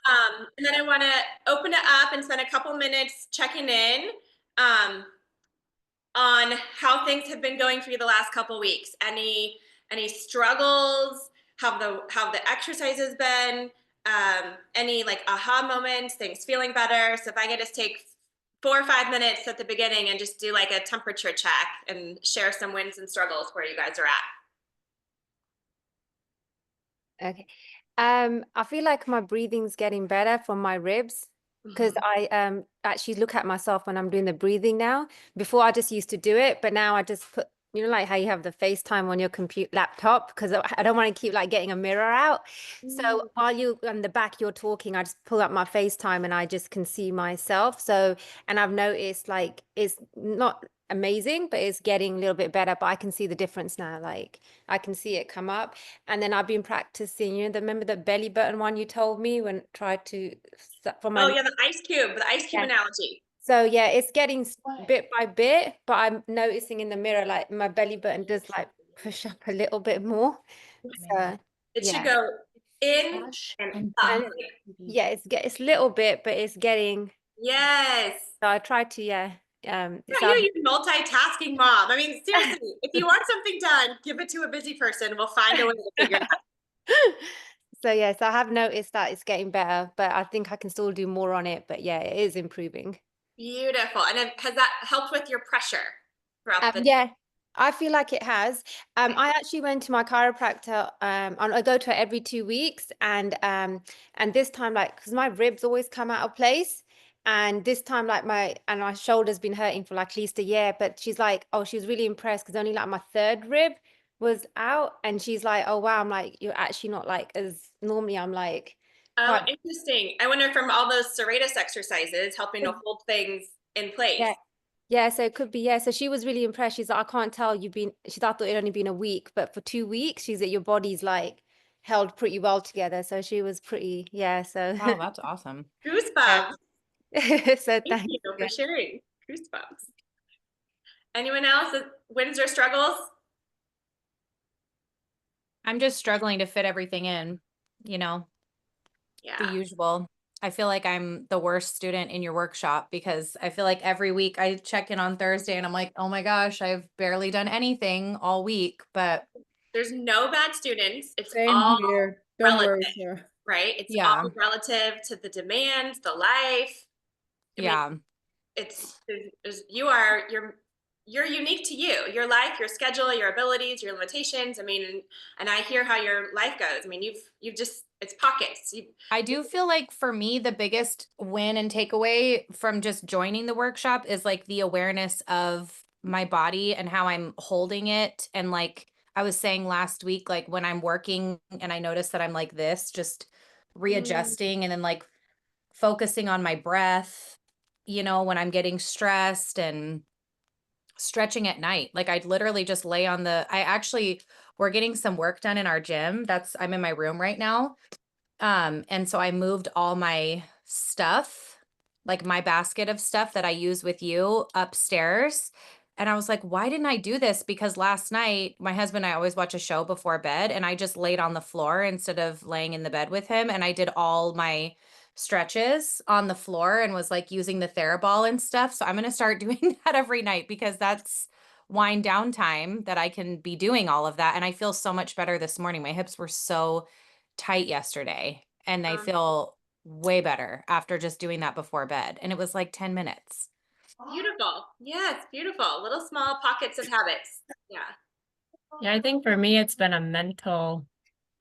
And then I want to open it up and spend a couple minutes checking in um, on how things have been going for you the last couple weeks. Any struggles? How the exercise has been? Any like aha moments? Things feeling better? So if I could just take 4 or 5 minutes at the beginning and just do like a temperature check and share some wins and struggles where you guys are at. Okay. I feel like my breathing's getting better from my ribs because Mhm. I actually look at myself when I'm doing the breathing now. Before I just used to do it, but now I just put, like how you have the FaceTime on your computer laptop because I don't want to keep like getting a mirror out. So Mm. while you on the back you're talking, I just pull up my FaceTime and I just can see myself. So, and I've noticed like it's not amazing, but it's getting a little bit better. But I can see the difference now. Like I can see it come up. And then I've been practicing, remember the belly button one you told me when tried to for Oh my yeah, the ice cube yeah. analogy. So yeah, it's getting bit by bit, but I'm noticing in the mirror like my belly button does like push up a little bit more. So It should yeah. go in and up. And yeah, it's little bit, but it's getting Yes. so I try to Yeah, so I've you multitasking mom. I mean, seriously, if you want something done, give it to a busy person. We'll find a way to figure it out. so yes, I have noticed that it's getting better, but I think I can still do more on it. But yeah, it is improving. Beautiful. And then has that helped with your pressure throughout the Yeah, I feel like it has. day? I actually went to my chiropractor. And I go to her every 2 weeks, and this time, like, because my ribs always come out of place, and this time, like, my shoulder's been hurting for like at least a year. But she's like, oh, she was really impressed because only like my third rib was out, and she's like, oh wow, I'm like, you're actually not like as normally. I'm like Oh, quite. interesting. I wonder from all those serratus exercises helping to hold things in place. Yeah. Yeah, so it could be, yeah. So she was really impressed. She's like, I can't tell you've been, she thought it only been a week, but for 2 weeks, she's that your body's like held pretty well together. So she was pretty, yeah. So, Wow, that's awesome. yeah. Goosebumps. So Thank thanks. you Yeah. for sharing. Goosebumps. Anyone else with wins or struggles? I'm just struggling to fit everything in, you know, the Yeah. usual. I feel like I'm the worst student in your workshop because I feel like every week I check in on Thursday and I'm like, oh my gosh, I've barely done anything all week. But There's no bad students. It's Same all here. Don't relative, worry, Sarah. right? It's yeah, all relative to the demands, the life. I mean, yeah, you're unique to you, your life, your schedule, your abilities, your limitations. I mean, and I hear how your life goes. I mean, you've just it's pockets. I do feel like for me, the biggest win and takeaway from just joining the workshop is like the awareness of my body and how I'm holding it. And like I was saying last week, like when I'm working and I notice that I'm like this, just Mm, readjusting and then like focusing on my breath, when I'm getting stressed and stretching at night. Like I'd literally just lay on we're getting some work done in our gym. I'm in my room right now. And so I moved all my stuff, like my basket of stuff that I use with you upstairs. And I was like, why didn't I do this? Because last night, my husband and I always watch a show before bed, and I just laid on the floor instead of laying in the bed with him. And I did all my stretches on the floor and was like using the TheraBall and stuff. So I'm going to start doing that every night because that's wind down time that I can be doing all of that. And I feel so much better this morning. My hips were so tight yesterday and I um, feel way better after just doing that before bed. And it was like 10 minutes. Beautiful. Yes, beautiful. Little small pockets of habits. Yeah. Yeah, I think for me, it's been a mental,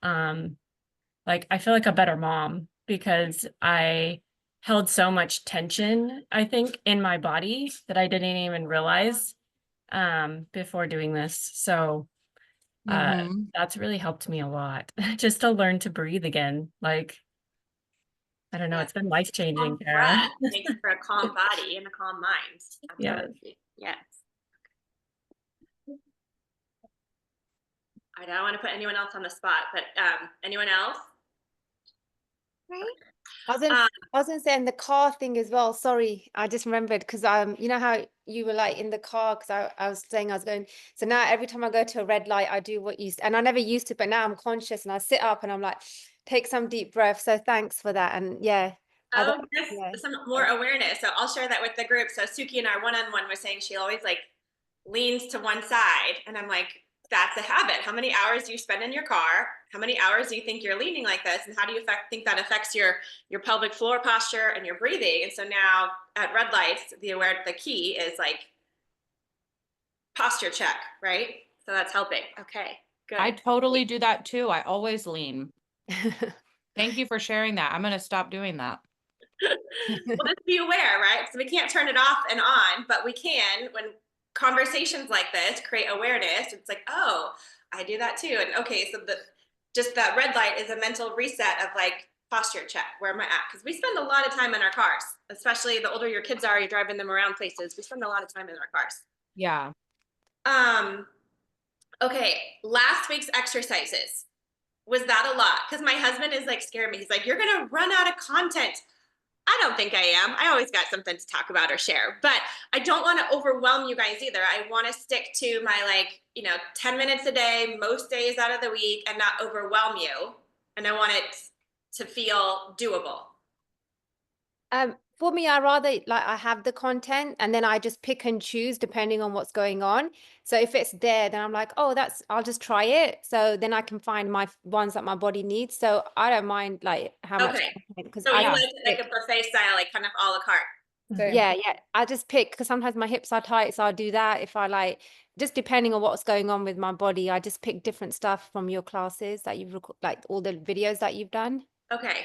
like I feel like a better mom because I held so much tension, I think, in my body that I didn't even realize before doing this. So Mhm. that's really helped me a lot just to learn to breathe again. Like, I don't know, Yeah. it's been life changing, Calm Tara. breath makes for a calm body and a calm mind. Yeah. Absolutely. Yes. I don't want to put anyone else on the spot, but anyone else? Right. I was in, Um, I was gonna say in the car thing as well. Sorry, I just remembered because you know how you were like in the car because I was saying I was going. So now every time I go to a red light, I do what you and I never used to, but now I'm conscious and I sit up and I'm like take some deep breaths. So thanks for that. And yeah, Oh, yeah. yes, some more awareness. So I'll share that with the group. So Suki and our one-on-one was saying she always like leans to one side. And I'm like, that's a habit. How many hours do you spend in your car? How many hours do you think you're leaning like this? And how do you think that affects your pelvic floor posture and your breathing? And so now at red lights, the key is like posture check, right? So that's helping. Okay, good. I totally do that too. I always lean. Thank you for sharing that. I'm going to stop doing that. Well, just be aware, right? So we can't turn it off and on, but we can, when conversations like this create awareness. It's like, oh, I do that too. And okay, so just that red light is a mental reset of like posture check. Where am I at? Because we spend a lot of time in our cars, especially the older your kids are, you're driving them around places. We spend a lot of time in our cars. Yeah. Okay, last week's exercises. Was that a lot? Because my husband is like scaring me. He's like, you're gonna run out of content. I don't think I am. I always got something to talk about or share, but I don't want to overwhelm you guys either. I want to stick to my 10 minutes a day, most days out of the week, and not overwhelm you. And I want it to feel doable. For me, I rather like I have the content and then I just pick and choose depending on what's going on. So if it's there, then I'm like, oh, I'll just try it. So then I can find my ones that my body needs. So I don't mind like how much Okay. because So I you just like it like a buffet style, like kind of a la carte. yeah, I just pick because sometimes my hips are tight, so I'll do that. If I like, just depending on what's going on with my body, I just pick different stuff from your classes that you've like all the videos that you've done. Okay.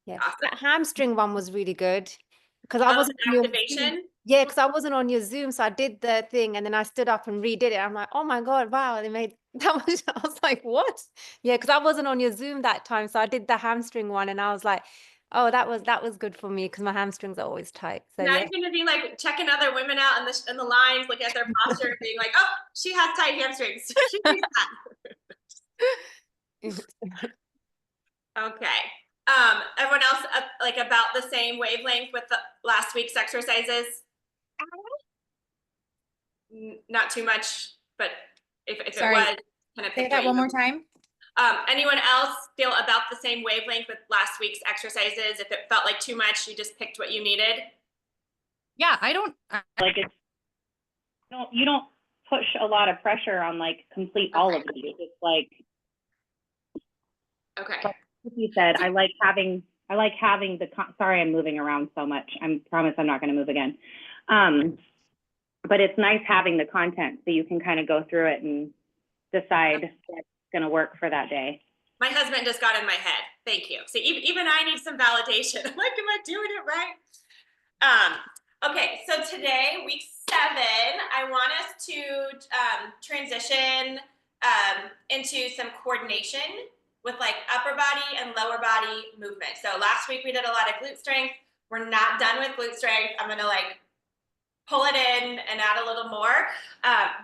Yeah, Awesome. that hamstring one was really good because I Oh, wasn't on your Zoom. activation. Yeah, because I wasn't on your Zoom, so I did the thing and then I stood up and redid it. I'm like, oh my God, wow, they made that much. I was like, what? Yeah, because I wasn't on your Zoom that time, so I did the hamstring one and I was like, oh, that was good for me because my hamstrings are always tight. So Now yeah. you're gonna be like checking other women out in the lines, looking at their posture, and being like, "Oh, she has tight hamstrings." She needs that. Okay. Everyone else like about the same wavelength with the last week's exercises? Not too much, but if it Sorry. was, kind of Say pick that what one you- more time. Anyone else feel about the same wavelength with last week's exercises? If it felt like too much, you just picked what you needed? Yeah, I don't. Like you don't push a lot of pressure on like complete all of these. It's like Okay. you said, I like having the sorry, I'm moving around so much. I promise I'm not going to move again. But it's nice having the content so you can kind of go through it and decide what's going to work for that day. My husband just got in my head. Thank you. See, even I need some validation. I'm like, am I doing it right? Okay, so today, week 7, I want us to transition into some coordination with like upper body and lower body movement. So last week we did a lot of glute strength. We're not done with glute strength. I'm gonna like pull it in and add a little more.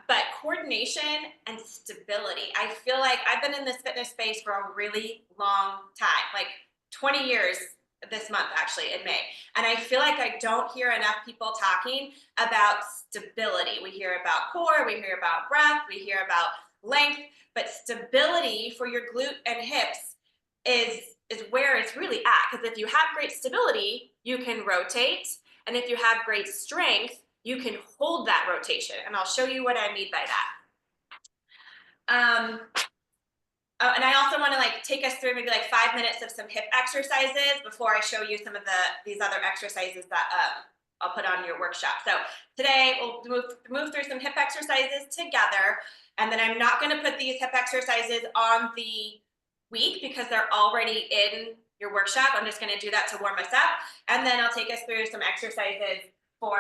But coordination and stability. I feel like I've been in this fitness space for a really long time, like 20 years this month, actually, in May. And I feel like I don't hear enough people talking about stability. We hear about core, we hear about breath, we hear about length, but stability for your glute and hips is where it's really at. Because if you have great stability, you can rotate. And if you have great strength, you can hold that rotation. And I'll show you what I mean by that. And I also want to like take us through maybe like 5 minutes of some hip exercises before I show you some of these other exercises that I'll put on your workshop. So today we'll move through some hip exercises together. And then I'm not going to put these hip exercises on the week because they're already in your workshop. I'm just going to do that to warm us up. And then I'll take us through some exercises for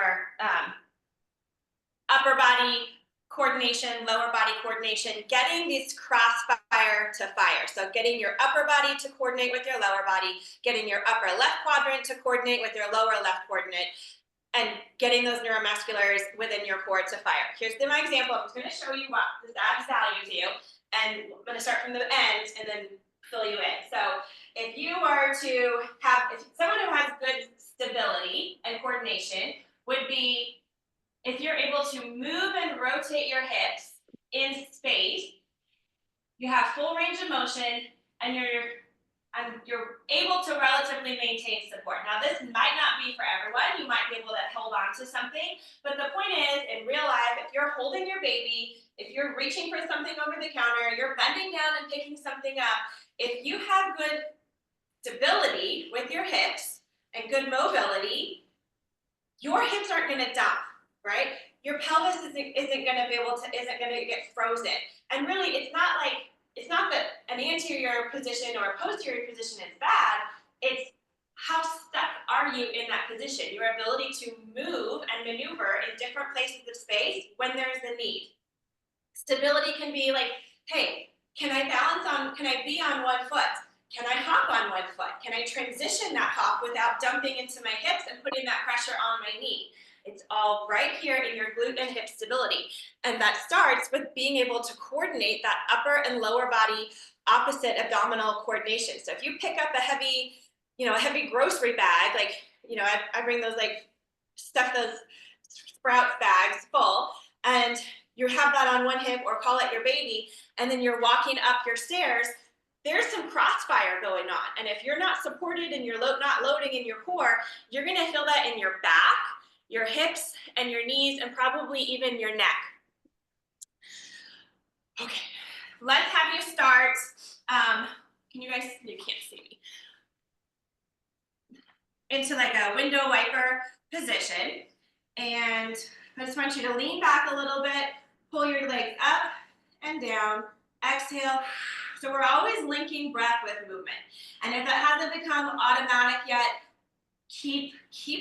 upper body coordination, lower body coordination, getting this crossfire to fire. So getting your upper body to coordinate with your lower body, getting your upper left quadrant to coordinate with your lower left quadrant, and getting those neuromusculars within your core to fire. Here's my example. I'm just going to show you what this adds value to you. And I'm going to start from the end and then fill you in. So if you were to have, if someone who has good stability and coordination would be, if you're able to move and rotate your hips in space, you have full range of motion, and you're you're able to relatively maintain support. Now, this might not be for everyone. You might be able to hold on to something, but the point is, in real life, if you're holding your baby, if you're reaching for something over the counter, you're bending down and picking something up, if you have good stability with your hips and good mobility, your hips aren't going to dump, right? Your pelvis isn't going to get frozen. And really, it's not that an anterior position or a posterior position is bad. It's how stuck are you in that position? Your ability to move and maneuver in different places of space when there's a need. Stability can be like, hey, can I be on one foot? Can I hop on one foot? Can I transition that hop without dumping into my hips and putting that pressure on my knee? It's all right here in your glute and hip stability. And that starts with being able to coordinate that upper and lower body opposite abdominal coordination. So if you pick up a heavy grocery bag, like, I bring those, like, stuff those Sprouts bags full, and you have that on one hip, or call it your baby, and then you're walking up your stairs, there's some crossfire going on. And if you're not supported and you're not loading in your core, you're going to feel that in your back, your hips, and your knees, and probably even your neck. Okay, let's have you start. You can't see me. Into like a window wiper position. And I just want you to lean back a little bit, pull your legs up and down, exhale. So we're always linking breath with movement. And if that hasn't become automatic yet, keep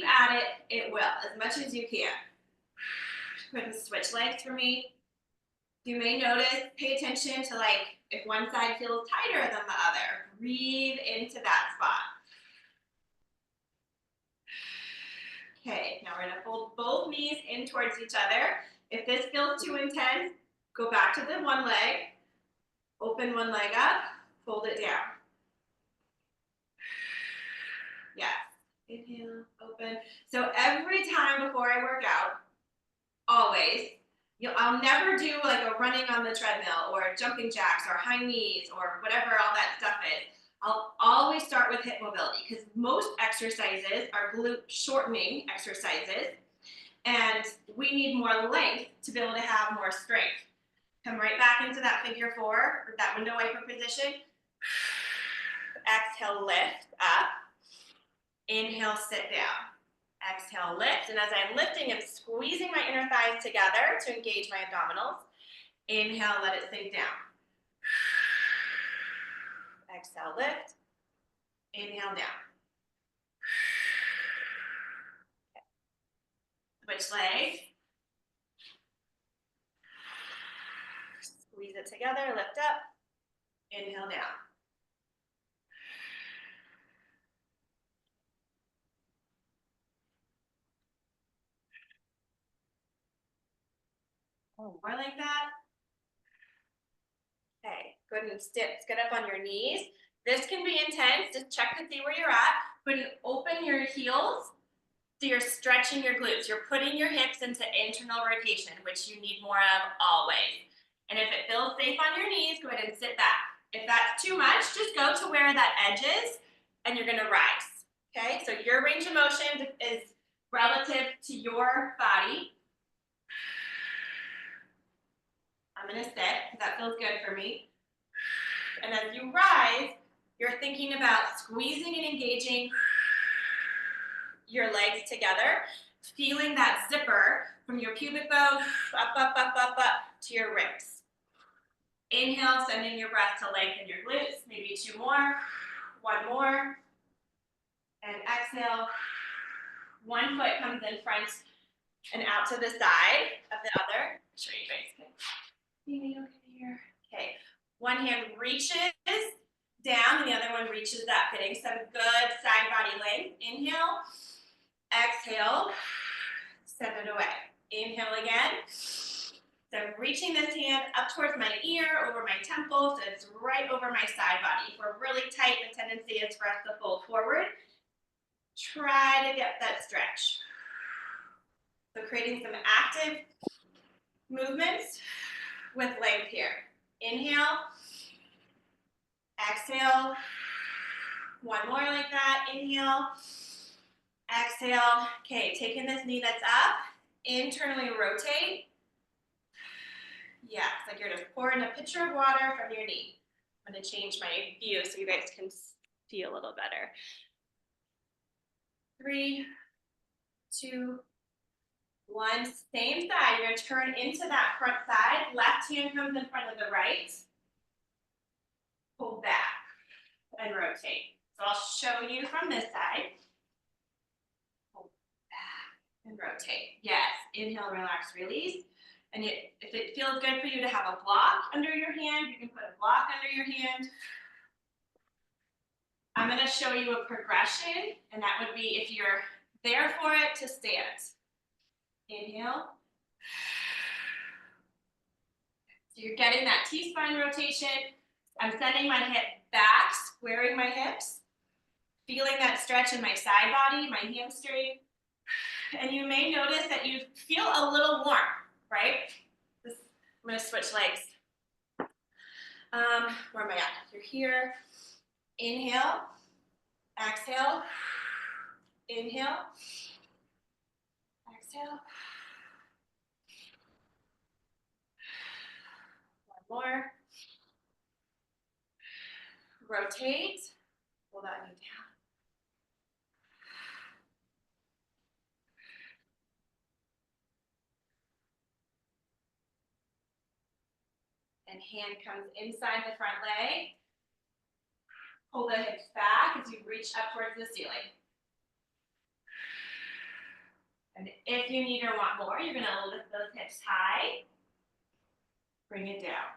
at it. It will, as much as you can. Go ahead and switch legs for me. You may notice, pay attention to, like, if one side feels tighter than the other. Breathe into that spot. Okay, now we're gonna fold both knees in towards each other. If this feels too intense, go back to the one leg, open one leg up, fold it down. Yes, inhale, open. So every time before I work out, always, I'll never do like a running on the treadmill or jumping jacks or high knees or whatever all that stuff is. I'll always start with hip mobility, because most exercises are glute shortening exercises, and we need more length to be able to have more strength. Come right back into that figure 4, or that window wiper position. Exhale, lift up. Inhale, sit down. Exhale, lift. And as I'm lifting, I'm squeezing my inner thighs together to engage my abdominals. Inhale, let it sink down. Exhale, lift. Inhale, down. Okay. Switch legs. Squeeze it together, lift up. Inhale, down. Oh, more like that. Okay, go ahead and get up on your knees. This can be intense. Just check to see where you're at. Go ahead and open your heels. So you're stretching your glutes. You're putting your hips into internal rotation, which you need more of always. And if it feels safe on your knees, go ahead and sit back. If that's too much, just go to where that edge is, and you're gonna rise. Okay, so your range of motion is relative to your body. I'm gonna sit, because that feels good for me. And as you rise, you're thinking about squeezing and engaging your legs together, feeling that zipper from your pubic bone up to your ribs. Inhale, sending your breath to lengthen your glutes, maybe 2 more, 1 more. And exhale, one foot comes in front and out to the side of the other. Show you guys. Maybe okay here. Okay, one hand reaches down and the other one reaches up, getting some good side body length. Inhale, exhale, send it away. Inhale again. So I'm reaching this hand up towards my ear, over my temple, so it's right over my side body. If we're really tight, the tendency is for us to fold forward. Try to get that stretch. So creating some active movements with length here. Inhale, exhale, One more like that. Inhale. Exhale. Okay, taking this knee that's up. Internally rotate. Yeah, it's like you're just pouring a pitcher of water from your knee. I'm going to change my view so you guys can see a little better. 3, 2, 1. Same side. You're going to turn into that front side. Left hand comes in front of the right. Pull back and rotate. So I'll show you from this side. Pull back and rotate. Yes. Inhale, relax, release. And if it feels good for you to have a block under your hand, you can put a block under your hand. I'm going to show you a progression, and that would be if you're there for it to stand. Inhale. So you're getting that T-spine rotation. I'm sending my hip back, squaring my hips, feeling that stretch in my side body, my hamstring. And you may notice that you feel a little warm, right? I'm going to switch legs. Where am I at? You're here. Inhale. Exhale. Inhale. Exhale. One more. Rotate. Pull that knee down. And hand comes inside the front leg. Pull the hips back as you reach up towards the ceiling. And if you need or want more, you're going to lift those hips high. Bring it down.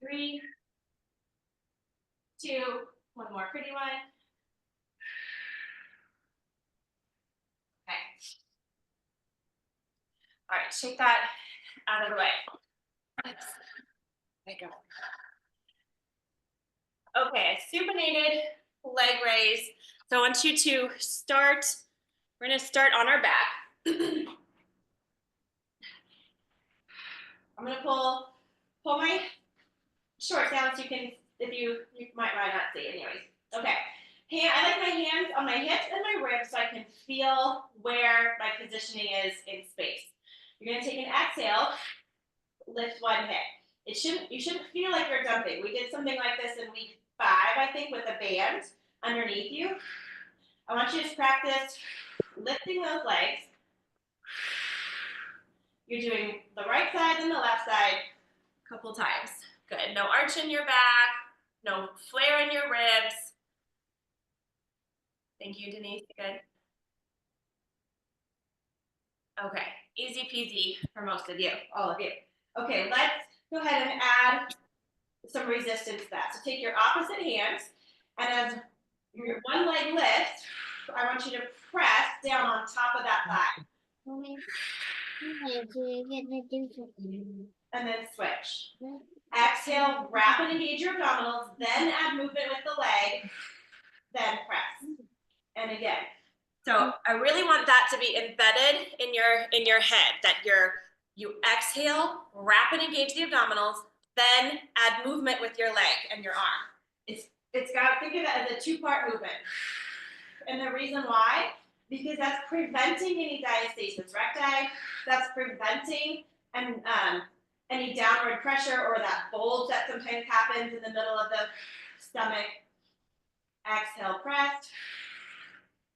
Three, 2, one more pretty one. Okay. All right, shake that out of the way. There you go. Okay, supinated leg raise. So I want you to start, we're gonna start on our back. I'm gonna pull my shorts down so you can, if you might not see anyways. Okay, I like my hands on my hips and my ribs so I can feel where my positioning is in space. You're gonna take an exhale, lift one hip. You shouldn't feel like you're jumping. We did something like this in week 5, I think, with a band underneath you. I want you to practice lifting those legs. You're doing the right side and the left side a couple times. Good. No arch in your back, no flare in your ribs. Thank you, Denise. Good. Okay, easy peasy for most of you, all of you. Okay, let's go ahead and add some resistance to that. So take your opposite hands, and as your one leg lifts, I want you to press down on top of that thigh. And then switch. Exhale, wrap and engage your abdominals, then add movement with the leg, then press. And again. So I really want that to be embedded in your head, that you exhale, wrap and engage the abdominals, then add movement with your leg and your arm. It's got, think of it as a 2-part movement. And the reason why, because that's preventing any diastasis recti, that's preventing any downward pressure or that bulge that sometimes happens in the middle of the stomach. Exhale, press.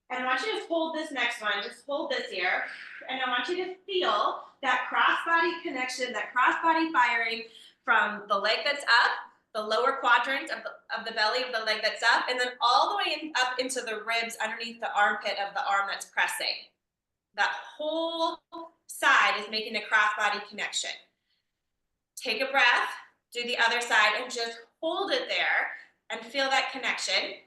And I want you to hold this next one, just hold this here. And I want you to feel that cross-body connection, that cross-body firing from the leg that's up, the lower quadrant of the belly of the leg that's up, and then all the way up into the ribs underneath the armpit of the arm that's pressing. That whole side is making a cross-body connection. Take a breath, do the other side, and just hold it there and feel that connection.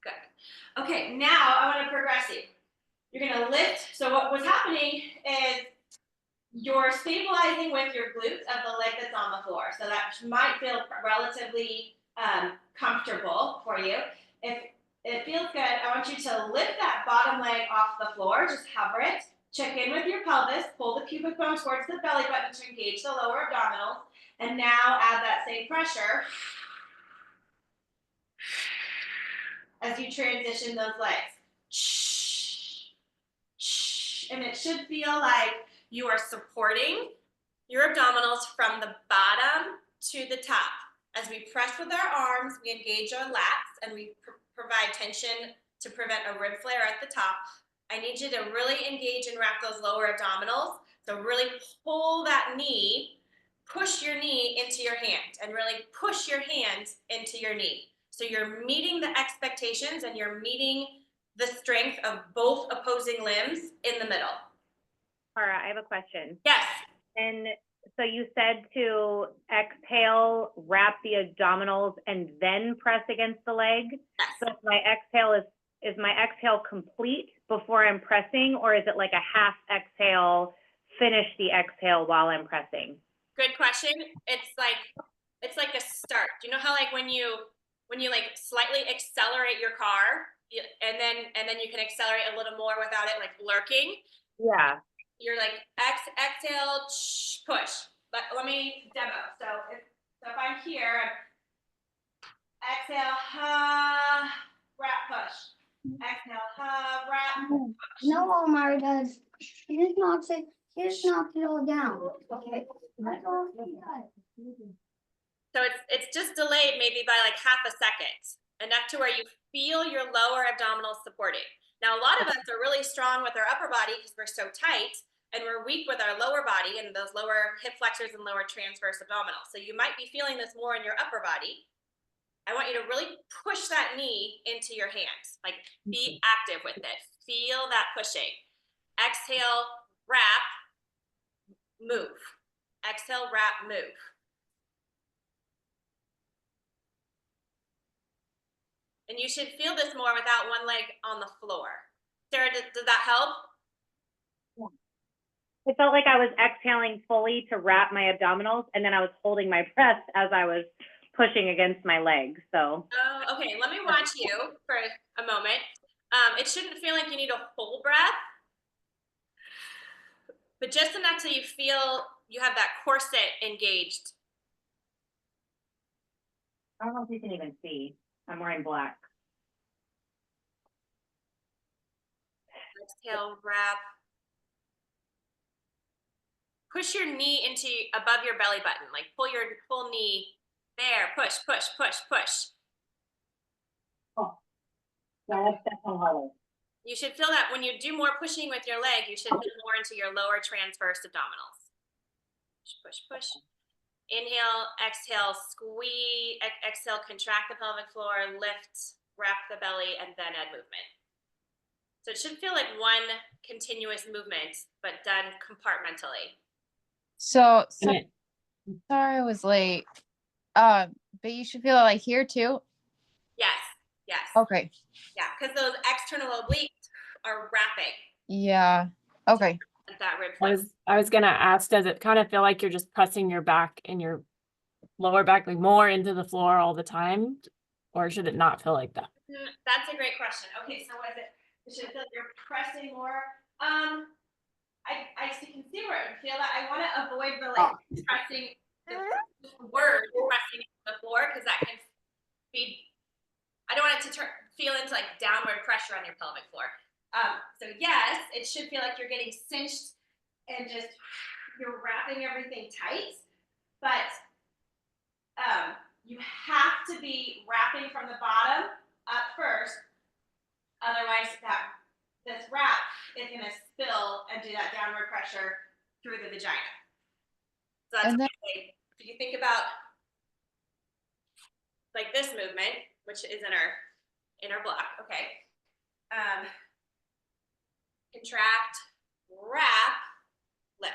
Good. Okay, now I want to progress you. You're going to lift. So what was happening is you're stabilizing with your glutes of the leg that's on the floor. So that might feel relatively comfortable for you. It feels good. I want you to lift that bottom leg off the floor. Just hover it. Check in with your pelvis. Pull the pubic bone towards the belly button to engage the lower abdominals. And now add that same pressure as you transition those legs. And it should feel like you are supporting your abdominals from the bottom to the top. As we press with our arms, we engage our lats and we provide tension to prevent a rib flare at the top. I need you to really engage and wrap those lower abdominals. So really pull that knee, push your knee into your hand, and really push your hand into your knee. So you're meeting the expectations and you're meeting the strength of both opposing limbs in the middle. Cara, I have a question. Yes. And so you said to exhale, wrap the abdominals, and then press against the leg. Yes. So if my exhale is my exhale complete before I'm pressing, or is it like a half exhale, finish the exhale while I'm pressing? Good question. It's like a start. You know how like when you like slightly accelerate your car, and then you can accelerate a little more without it like lurking. Yeah. You're like exhale, push. But let me demo. So if I'm here, exhale, wrap, push. Exhale, wrap. No, Omar does. He just knocks it all down. Okay. That's all he does. So it's just delayed maybe by like half a second, enough to where you feel your lower abdominals supporting. Now, a lot of us are really strong with our upper body because we're so tight, and we're weak with our lower body and those lower hip flexors and lower transverse abdominals. So you might be feeling this more in your upper body. I want you to really push that knee into your hands, like be active with it. Feel that pushing. Exhale, wrap, move. Exhale, wrap, move. And you should feel this more without one leg on the floor. Sarah, does that help? It felt like I was exhaling fully to wrap my abdominals, and then I was holding my breath as I was pushing against my leg. So. Oh, okay. Let me watch you for a moment. It shouldn't feel like you need a full breath, but just enough till you feel you have that corset engaged. I don't know if you can even see. I'm wearing black. Exhale, wrap. Push your knee into above your belly button, like pull your full knee there. Push, push, push, push. Oh, that's definitely harder. You should feel that when you do more pushing with your leg, you should feel more into your lower transverse abdominals. Push, push, push. Inhale, exhale, squeeze, exhale, contract the pelvic floor, lift, wrap the belly, and then add movement. So it should feel like one continuous movement, but done compartmentally. So, And it- sorry I was late. But you should feel it like here too. Yes, yes. Okay. Yeah, because those external obliques are wrapping Yeah. Okay. that rib I flex. was gonna ask, does it kind of feel like you're just pressing your back and your lower back like more into the floor all the time? Or should it not feel like that? That's a great question. Okay, so what is it? It should feel like you're pressing more. I can see where I feel that. I want to avoid the like pressing the word pressing into the floor because that can be. I don't want it to feel into like downward pressure on your pelvic floor. So yes, it should feel like you're getting cinched and just you're wrapping everything tight, but you have to be wrapping from the bottom up first. Otherwise, this wrap is going to spill and do that downward pressure through the vagina. So that's And then- why if you think about like this movement, which is in our block, okay. Contract, wrap, lift.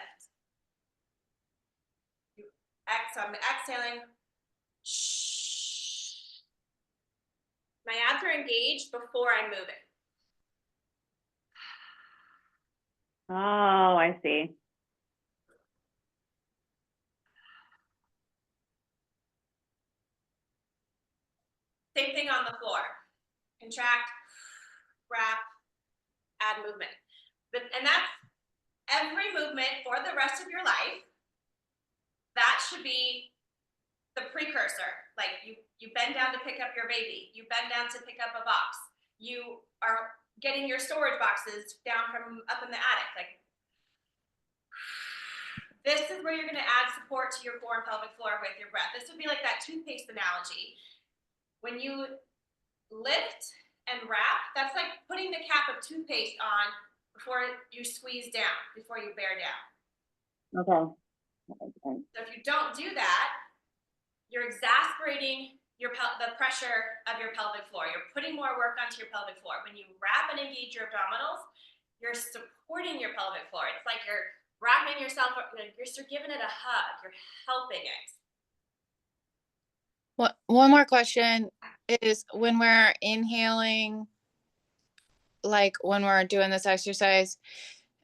So I'm exhaling. Shh. My abs are engaged before I'm moving. Oh, I see. Same thing on the floor. contract, wrap, add movement. And that's every movement for the rest of your life. That should be the precursor. Like you bend down to pick up your baby. You bend down to pick up a box. You are getting your storage boxes down from up in the attic. Like, this is where you're going to add support to your core and pelvic floor with your breath. This would be like that toothpaste analogy. When you lift and wrap, that's like putting the cap of toothpaste on before you squeeze down, before you bear down. Okay. So if you don't do that, you're exasperating the pressure of your pelvic floor. You're putting more work onto your pelvic floor. When you wrap and engage your abdominals, you're supporting your pelvic floor. It's like you're wrapping yourself up, you're giving it a hug, you're helping it. One more question is, when we're inhaling, like when we're doing this exercise,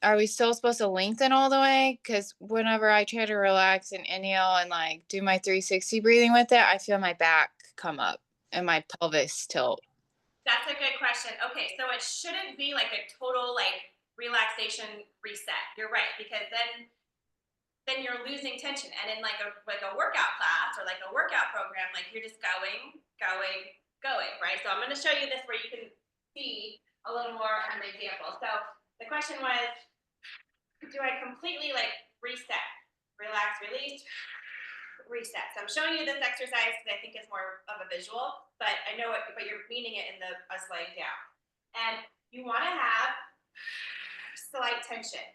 are we still supposed to lengthen all the way? Because whenever I try to relax and inhale and like do my 360 breathing with it, I feel my back come up and my pelvis tilt. That's a good question. Okay, so it shouldn't be like a total like relaxation reset. You're right, because then you're losing tension. And in like a workout class or like a workout program, like you're just going, right? So I'm going to show you this where you can see a little more on the example. So the question was, do I completely like reset, relax, release, reset? So I'm showing you this exercise because I think it's more of a visual, but I know it, but you're meaning it in us laying down. And you want to have slight tension.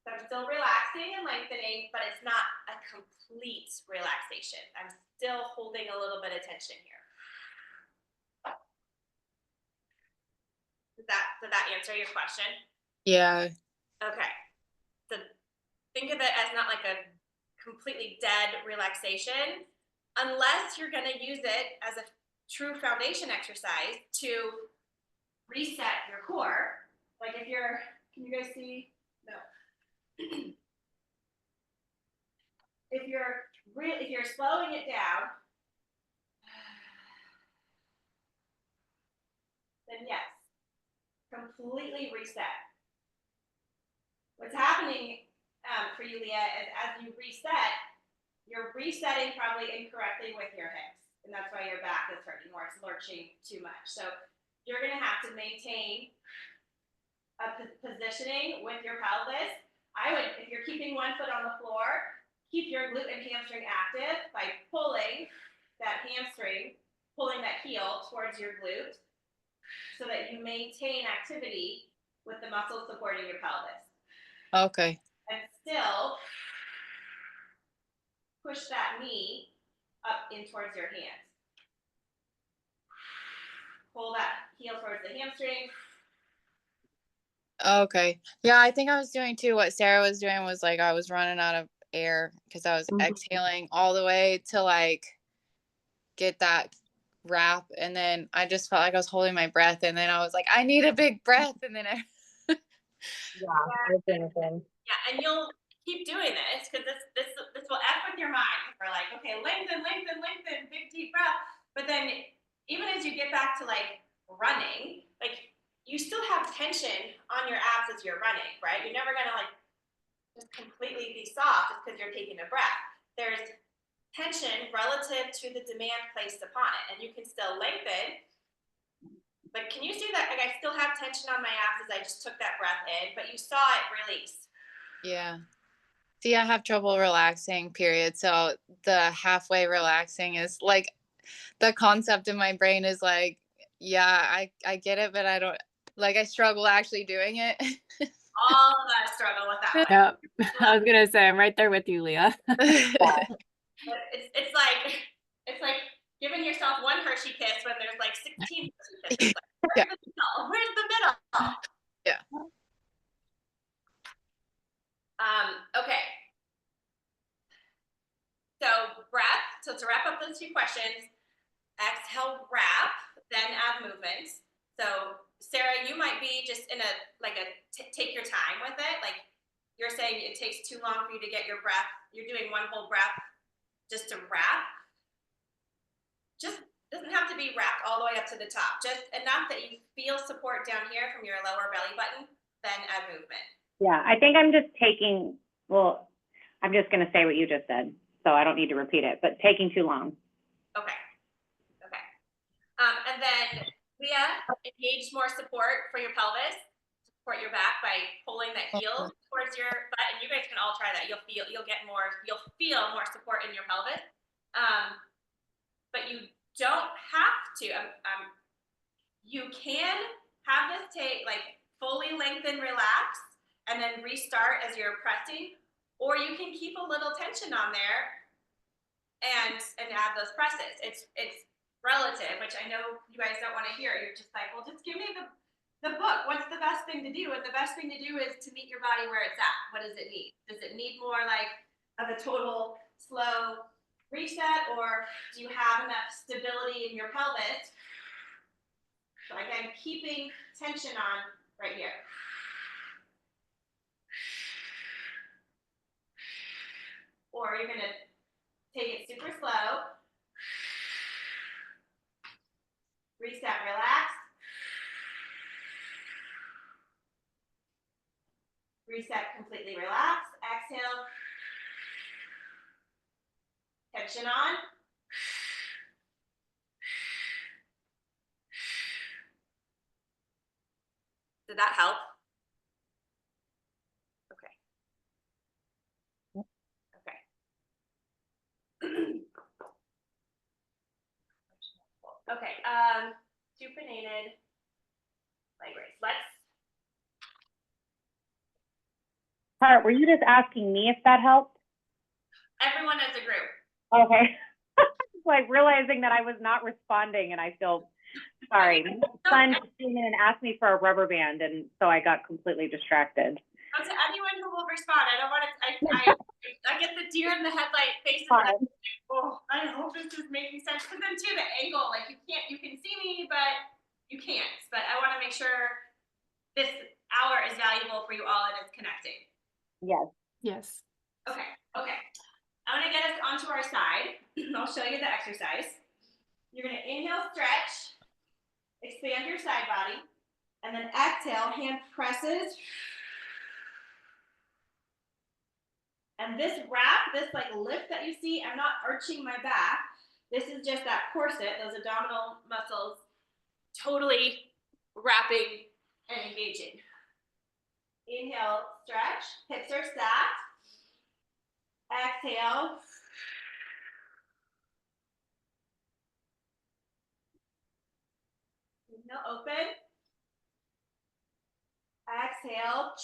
So I'm still relaxing and lengthening, but it's not a complete relaxation. I'm still holding a little bit of tension here. Did that answer your question? Yeah. Okay. So think of it as not like a completely dead relaxation, unless you're going to use it as a true foundation exercise to reset your core. Like if you're, can you guys see? No. If you're slowing it down, then yes, completely reset. What's happening for you, Leah, is as you reset, you're resetting probably incorrectly with your hips, and that's why your back is hurting or it's lurching too much. So you're going to have to maintain a positioning with your pelvis. I would, if you're keeping one foot on the floor, keep your glute and hamstring active by pulling that hamstring, pulling that heel towards your glute so that you maintain activity with the muscles supporting your pelvis. Okay. And still push that knee up in towards your hands. Pull that heel towards the hamstring. Okay. Yeah, I think I was doing too. What Sarah was doing was like I was running out of air because I was exhaling all the way to like get that wrap, and then I just felt like I was holding my breath, and then I was like, I need a big breath, and then I Yeah, and you'll keep doing this because this will F with your mind. We're like, okay, lengthen, big deep breath. But then even as you get back to like running, like you still have tension on your abs as you're running, right? You're never gonna like just completely be soft just because you're taking a breath. There's tension relative to the demand placed upon it, and you can still lengthen. But can you see that? Like I still have tension on my abs as I just took that breath in, but you saw it release. yeah. See, I have trouble relaxing, period. So the halfway relaxing is like the concept in my brain is like, yeah, I get it, but I don't like, I struggle actually doing it. All of us struggle with that one. Yeah, I was gonna say I'm right there with you, Leah. But it's like giving yourself one Hershey kiss when there's like 16 Hershey kisses. Like, Yeah. where's the middle? Yeah. Okay. So breath. So to wrap up those two questions, exhale, wrap, then add movement. So Sarah, you might be just in take your time with it. Like you're saying it takes too long for you to get your breath. You're doing one whole breath just to wrap. Just doesn't have to be wrapped all the way up to the top, just enough that you feel support down here from your lower belly button, then add movement. Yeah, I think I'm just taking, well, I'm just gonna say what you just said, so I don't need to repeat it, but taking too long. Okay. Okay. And then Leah, engage more support for your pelvis, support your back by pulling that heel towards your butt. And you guys can all try that. You'll feel more support in your pelvis. But you don't have to. You can have this take like fully lengthen, relax, and then restart as you're pressing, or you can keep a little tension on there and add those presses. It's relative, which I know you guys don't want to hear. You're just like, well, just give me the book. What's the best thing to do? And the best thing to do is to meet your body where it's at. What does it need? Does it need more like of a total slow reset, or do you have enough stability in your pelvis? So again, keeping tension on right here. Or you're gonna take it super slow. Reset, relax. Reset, completely relax. Exhale. Tension on. Did that help? Okay. Okay. Okay, supinated leg raise. Tara, were you just asking me if that helped? Everyone as a group. Okay. Like realizing that I was not responding and I feel sorry. My son came in and asked me for a rubber band, and so I got completely distracted. To anyone who will respond, I don't want to, I get the deer in the headlight faces. Like, oh, I hope this is making sense. Because then too, the angle, like you can see me, but you can't. But I want to make sure this hour is valuable for you all and it's connecting. Yes. Yes. Okay, okay. I'm gonna get us onto our side. I'll show you the exercise. You're gonna inhale, stretch, expand your side body, and then exhale, hand presses. And this wrap, this like lift that you see, I'm not arching my back. This is just that corset, those abdominal muscles totally wrapping and engaging. Inhale, stretch, hips are stacked. Exhale. Inhale, open. Exhale.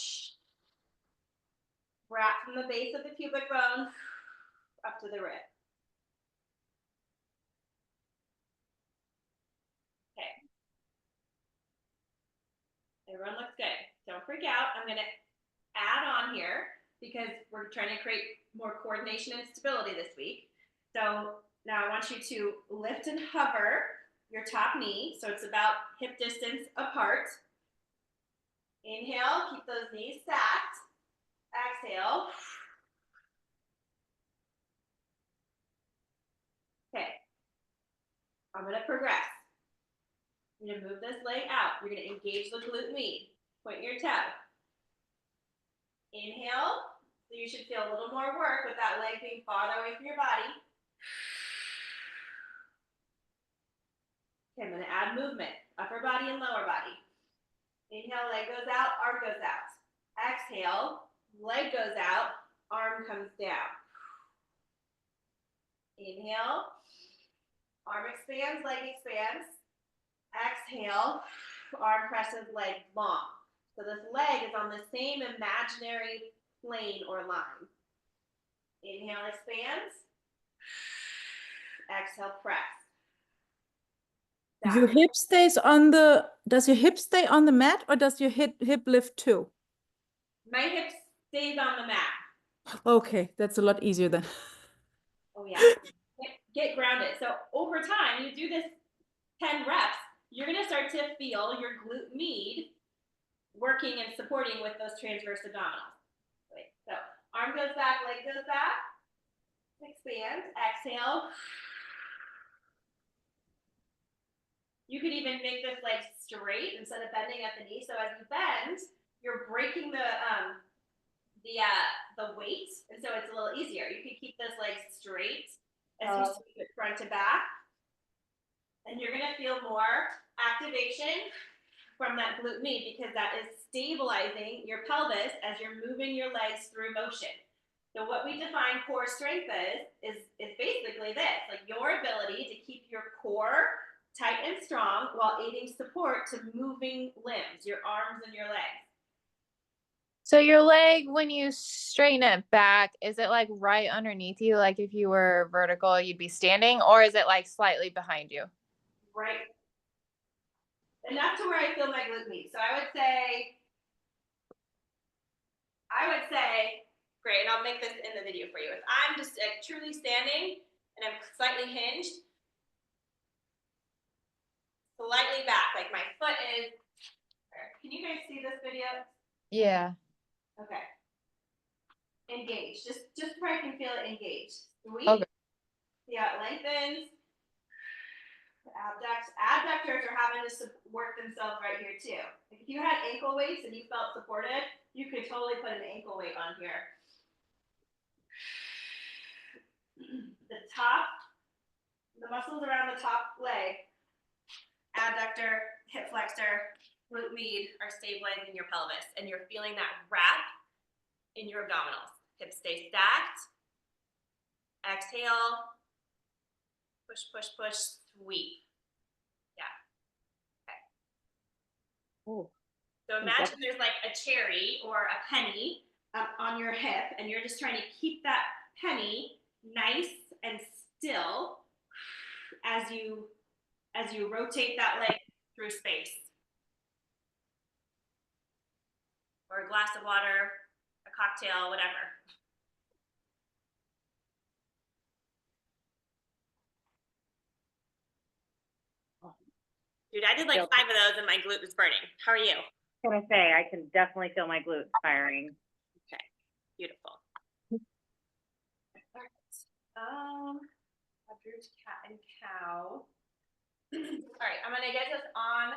Wrap from the base of the pubic bone up to the rib. Okay. Everyone looks good. Don't freak out. I'm going to add on here because we're trying to create more coordination and stability this week. So now I want you to lift and hover your top knee. So it's about hip distance apart. Inhale, keep those knees stacked. Exhale. Okay. I'm going to progress. I'm going to move this leg out. You're going to engage the glute med. Point your toe. Inhale. So you should feel a little more work with that leg being farther away from your body. Okay, I'm going to add movement. Upper body and lower body. Inhale, leg goes out, arm goes out. Exhale, leg goes out, arm comes down. Inhale, arm expands, leg expands. Exhale, arm presses, leg long. So this leg is on the same imaginary plane or line. Inhale, expands. Exhale, press. Your hip stays on the, does your hip stay on the mat or does your hip lift too? My hip stays on the mat. Okay, that's a lot easier then. Oh yeah, get grounded. So over time, you do this 10 reps, you're gonna start to feel your glute med working and supporting with those transverse abdominals. Wait, so arm goes back, leg goes back, expand, exhale. You could even make this leg straight instead of bending at the knee. So as you bend, you're breaking the weight, and so it's a little easier. You could keep this leg straight as you sweep it front to back, and you're gonna feel more activation from that glute med because that is stabilizing your pelvis as you're moving your legs through motion. So what we define core strength is basically this, like your ability to keep your core tight and strong while aiding support to moving limbs, your arms and your legs. So your leg, when you straighten it back, is it like right underneath you? Like if you were vertical, you'd be standing, or is it like slightly behind you? Right. Enough to where I feel my glute med. So I would say, great, and I'll make this in the video for you. If I'm just truly standing and I'm slightly hinged, slightly back, like my foot is, can you guys see this video? Yeah. Okay. Engage, just where I can feel it engage. Sweep. Okay. See how it lengthens. The abductors are having to work themselves right here too. Like if you had ankle weights and you felt supported, you could totally put an ankle weight on here. The muscles around the top leg, abductor, hip flexor, glute med are stabilizing your pelvis, and you're feeling that wrap in your abdominals. Hips stay stacked. Exhale. Push, push, push, sweep. Yeah. Okay. Ooh. So imagine there's like a cherry or a penny on your hip, and you're just trying to keep that penny nice and still as you rotate that leg through space. Or a glass of water, a cocktail, whatever. Dude, I did like 5 of those and my glute was burning. How are you? I was gonna say, I can definitely feel my glutes firing. Okay, beautiful. All right. Quadruped cat and cow. All right, I'm gonna get this on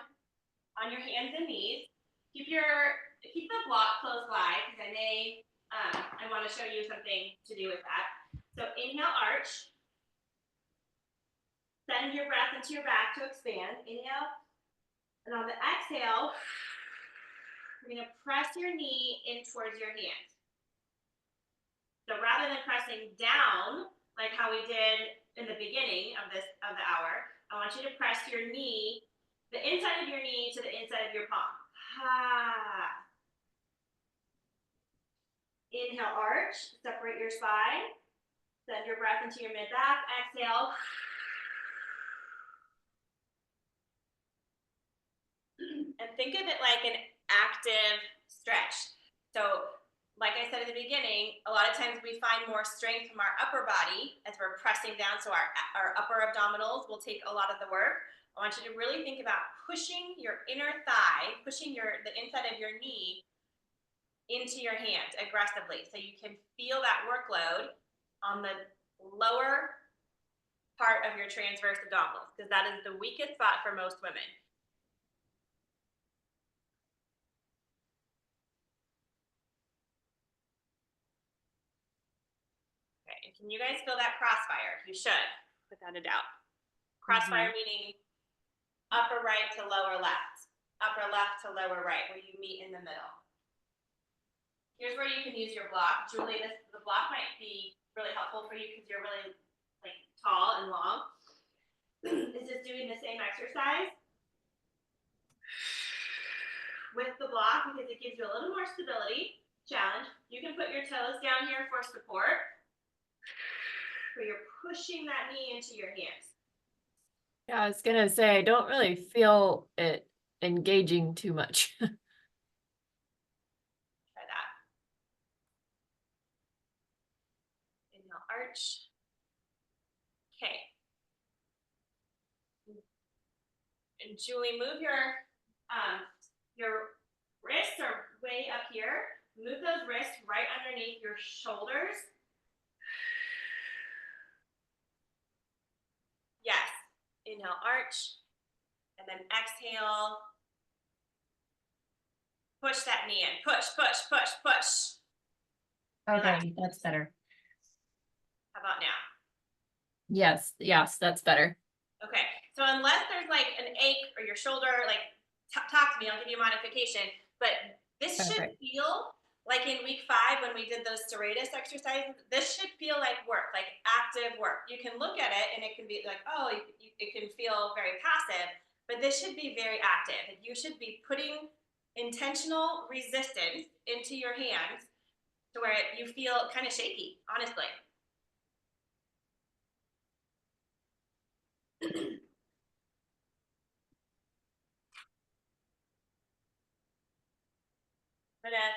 your hands and knees. Keep the block close by because I want to show you something to do with that. So inhale, arch. Send your breath into your back to expand. Inhale. And on the exhale, you're going to press your knee in towards your hand. So rather than pressing down, like how we did in the beginning of the hour, I want you to press your knee, the inside of your knee to the inside of your palm. Ha. Inhale, arch, separate your spine. Send your breath into your mid-back. Exhale. And think of it like an active stretch. So like I said at the beginning, a lot of times we find more strength from our upper body as we're pressing down. So our upper abdominals will take a lot of the work. I want you to really think about pushing your inner thigh, pushing the inside of your knee into your hand aggressively. So you can feel that workload on the lower part of your transverse abdominals, because that is the weakest spot for most women. Okay, and can you guys feel that crossfire? You should, without a doubt. Crossfire meaning upper right to lower left, upper left to lower right, where you meet in the middle. Here's where you can use your block. Julie, the block might be really helpful for you because you're really like tall and long. Is just doing the same exercise with the block because it gives you a little more stability. Challenge. You can put your toes down here for support, where you're pushing that knee into your hands. Yeah, I was gonna say, I don't really feel it engaging too much. Try that. Inhale, arch. Okay. And Julie, move your wrists are way up here. Move those wrists right underneath your shoulders. Yes. Inhale, arch. And then exhale. Push that knee in. Push, push, push, push. Okay, that's better. How about now? Yes, that's better. Okay, so unless there's like an ache or your shoulder, like talk to me, I'll give you a modification. But this should Perfect. feel like in week 5 when we did those serratus exercises, this should feel like work, like active work. You can look at it and it can be like, oh, it can feel very passive, but this should be very active. You should be putting intentional resistance into your hands to where you feel kind of shaky, honestly. I'm gonna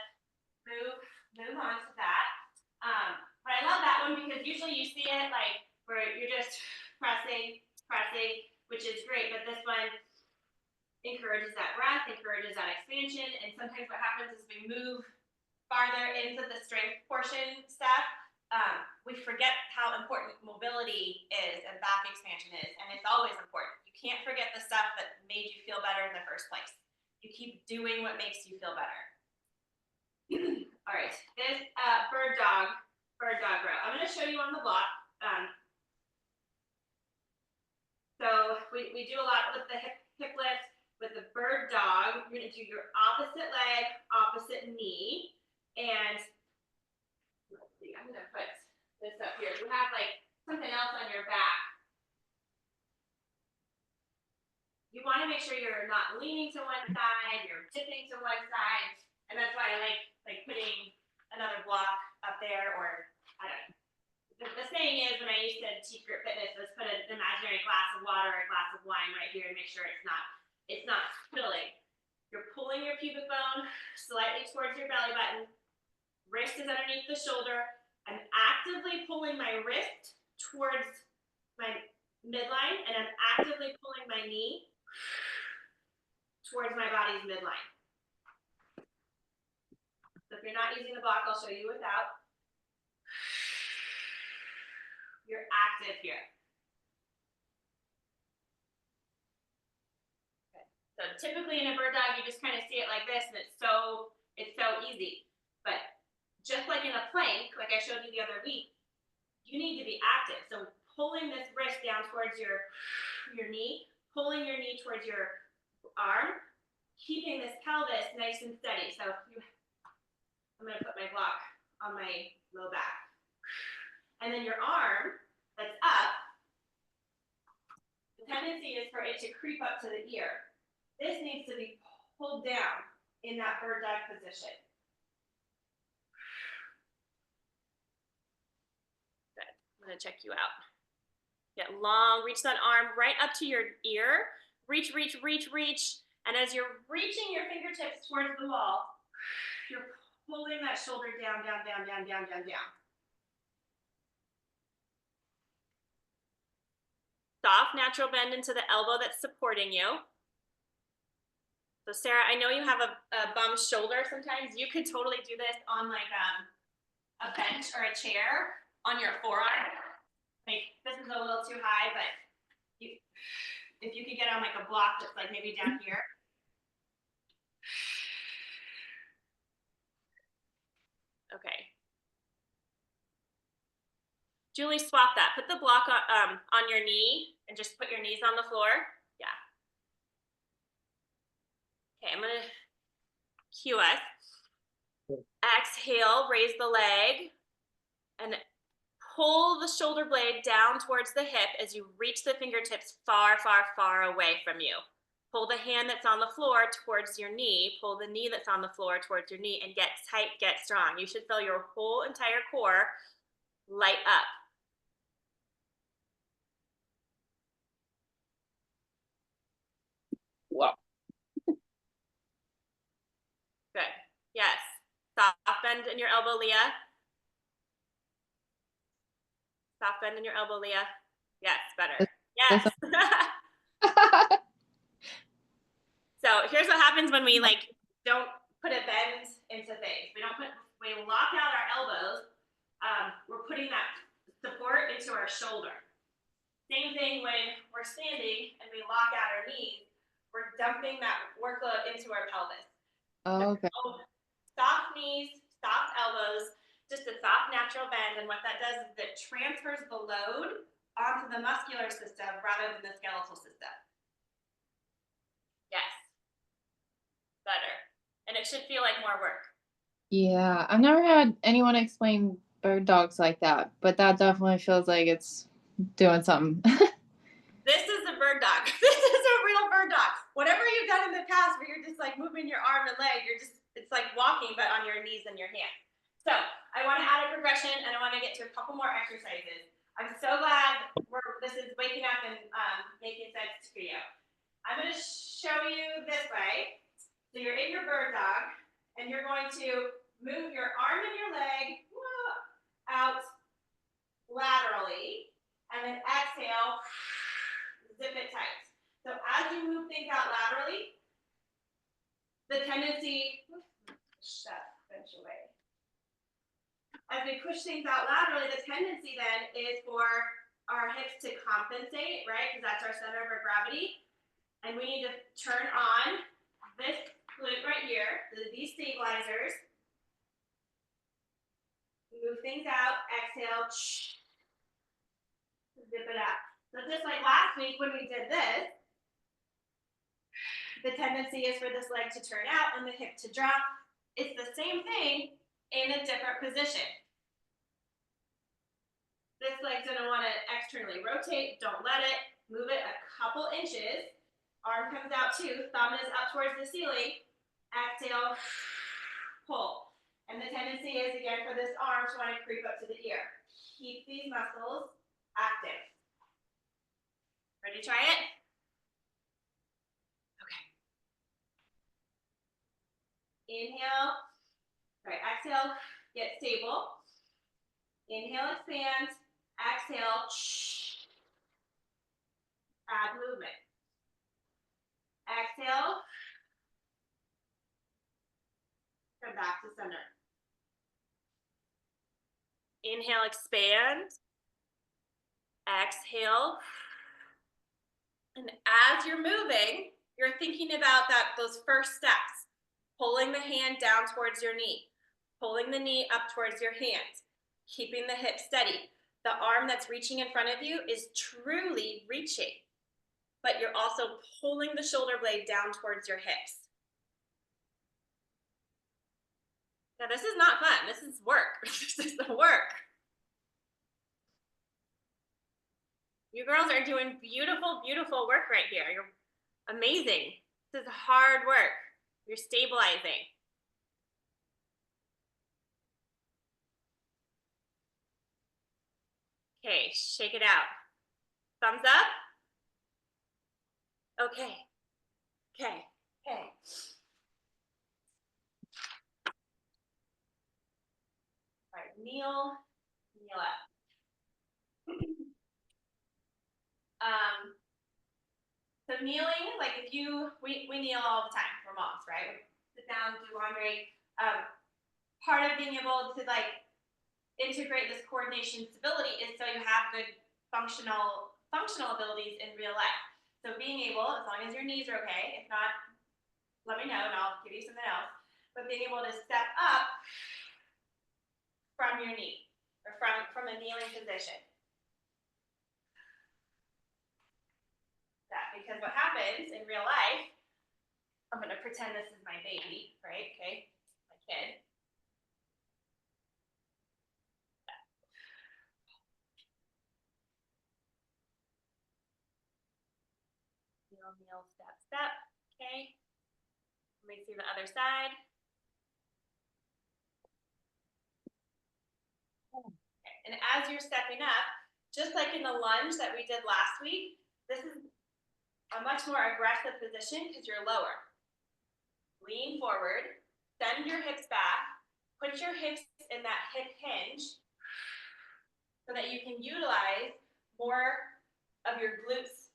move on to that. But I love that one because usually you see it like where you're just pressing, which is great. But this one encourages that breath, encourages that expansion. And sometimes what happens is we move farther into the strength portion stuff. We forget how important mobility is and back expansion is. And it's always important. You can't forget the stuff that made you feel better in the first place. You keep doing what makes you feel better. All right, this bird dog row. I'm going to show you on the block. So we do a lot with the hip lift, with the bird dog. You're going to do your opposite leg, opposite knee, and let's see. I'm going to put this up here. You have like something else on your back. You want to make sure you're not leaning to one side, you're tipping to one side, and that's why I like putting another block up there, or I don't know. The saying is, when I used to teach group fitness, let's put an imaginary glass of water or a glass of wine right here and make sure it's not spilling. You're pulling your pubic bone slightly towards your belly button. Wrist is underneath the shoulder. I'm actively pulling my wrist towards my midline, and I'm actively pulling my knee towards my body's midline. So if you're not using the block, I'll show you without. You're active here. Okay. So typically in a bird dog, you just kind of see it like this, and it's so easy. But just like in a plank, like I showed you the other week, you need to be active. So pulling this wrist down towards your knee, pulling your knee towards your arm, keeping this pelvis nice and steady. So I'm going to put my block on my low back. And then your arm that's up, the tendency is for it to creep up to the ear. This needs to be pulled down in that bird dog position. Good. I'm going to check you out. Get long, reach that arm right up to your ear. Reach, reach, reach, reach. And as you're reaching your fingertips towards the wall, you're pulling that shoulder down, down, down, down, down, down, down. Soft, natural bend into the elbow that's supporting you. So Sarah, I know you have a bum shoulder sometimes. You could totally do this on like a bench or a chair on your forearm. Like this is a little too high, but if you could get on like a block that's like maybe down here. Okay. Julie, swap that. Put the block on your knee and just put your knees on the floor. Yeah. Okay, I'm gonna cue us. Exhale, raise the leg and pull the shoulder blade down towards the hip as you reach the fingertips far, far, far away from you. Pull the hand that's on the floor towards your knee. Pull the knee that's on the floor towards your knee and get tight, get strong. You should feel your whole entire core light up. Wow. Good. Yes. Soft bend in your elbow, Leah. Soft bend in your elbow, Leah. Yes, better. Yes. So here's what happens when we like don't put a bend into things. We lock out our elbows. We're putting that support into our shoulder. Same thing when we're standing and we lock out our knees. We're dumping that workload into our pelvis. Oh, okay. So, soft knees, soft elbows, just a soft natural bend. And what that does is it transfers the load onto the muscular system rather than the skeletal system. Yes. Better. And it should feel like more work. Yeah, I've never had anyone explain bird dogs like that, but that definitely feels like it's doing something. This is a bird dog. This is a real bird dog. Whatever you've done in the past where you're just like moving your arm and leg, it's like walking, but on your knees and your hands. So I want to add a progression and I want to get to a couple more exercises. I'm so glad this is waking up and making sense for you. I'm going to show you this way. So you're in your bird dog and you're going to move your arm and your leg out laterally and then exhale. Zip it tight. So as you move things out laterally, the tendency, push that bench away. As we push things out laterally, the tendency then is for our hips to compensate, right? Because that's our center of our gravity. And we need to turn on this glute right here, these stabilizers. Move things out, exhale, zip it up. So just like last week when we did this, the tendency is for this leg to turn out and the hip to drop. It's the same thing in a different position. This leg's gonna wanna externally rotate, don't let it, move it a couple inches. Arm comes out too, thumb is up towards the ceiling. Exhale, pull. And the tendency is again for this arm to wanna creep up to the ear. Keep these muscles active. Ready to try it? Okay. Inhale. Right, exhale, get stable. Inhale, expand. Exhale, add movement. Exhale. Come back to center. Inhale, expand. Exhale. And as you're moving, you're thinking about those first steps. Pulling the hand down towards your knee. Pulling the knee up towards your hand. Keeping the hip steady. The arm that's reaching in front of you is truly reaching. But you're also pulling the shoulder blade down towards your hips. Now this is not fun. This is work. This is the work. You girls are doing beautiful, beautiful work right here. You're amazing. This is hard work. You're stabilizing. Okay, shake it out. Thumbs up. Okay. Okay. Okay. All right, kneel up. So kneeling, like if we kneel all the time, we're moms, right? We sit down, do laundry. Part of being able to like integrate this coordination stability is so you have good functional abilities in real life. So being able, as long as your knees are okay, if not, let me know and I'll give you something else. But being able to step up from your knee or from a kneeling position. Because what happens in real life, I'm going to pretend this is my baby, right? Okay, my kid. Kneel, step. Okay. Let me see the other side. Okay. And as you're stepping up, just like in the lunge that we did last week, this is a much more aggressive position because you're lower. Lean forward, send your hips back, put your hips in that hip hinge so that you can utilize more of your glutes